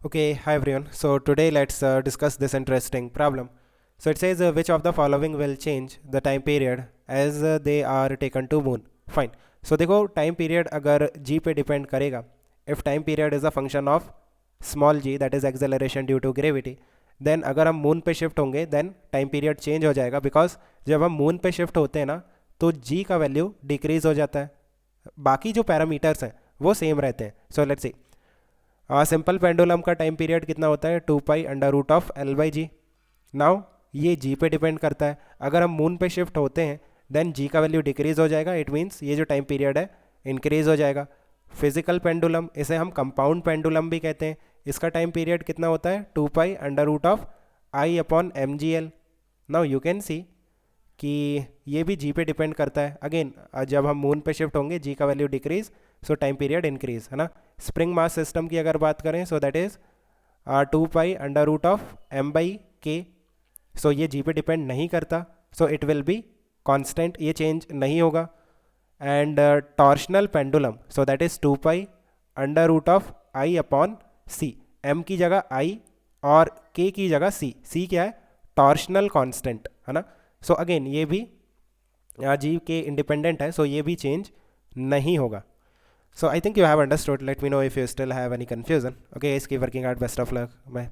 Okay, hi everyone. So today let's discuss this interesting problem. So it says which of the following will change the time period as they are taken to moon. Fine. So देखो time period अगर g पे depend करेगा. If time period is a function of small g, that is acceleration due to gravity, then अगर हम moon पे shift होंगे then time period change हो जाएगा, because जब हम moon पे shift होते हैं ना तो g का वैल्यू decrease हो जाता है, बाकी जो पैरामीटर्स हैं वो सेम रहते हैं. So let's see, simple pendulum का टाइम पीरियड कितना होता है, 2 pi under root of L/G. Now ये जी पे डिपेंड करता है. अगर हम मून पे शिफ्ट होते हैं देन जी का वैल्यू डिक्रीज हो जाएगा. इट मीन्स ये जो टाइम पीरियड है इंक्रीज हो जाएगा. फिजिकल पेंडुलम, इसे हम कंपाउंड पेंडुलम भी कहते हैं, इसका टाइम पीरियड कितना होता है, 2 pi under root of I/mgl. Now you can see कि ये भी जी पे डिपेंड करता है. अगेन जब हम मून पे शिफ्ट होंगे जी का value decrease, so time period increase, है ना. स्प्रिंग मास सिस्टम की अगर बात करें so that is 2 pi under root of M/K. So ये जी पे डिपेंड नहीं करता, so it will be constant, ये चेंज नहीं होगा. And torsional pendulum, so that is 2 pi under root of I/C. M की जगह I और K की जगह C. C क्या है, टॉर्शनल कांस्टेंट, है ना. सो अगेन ये भी जी के इंडिपेंडेंट है, सो ये भी चेंज नहीं होगा. So I think you have understood. Let me know if you still have any confusion. Okay, guys, keep working hard. Best of luck. Bye.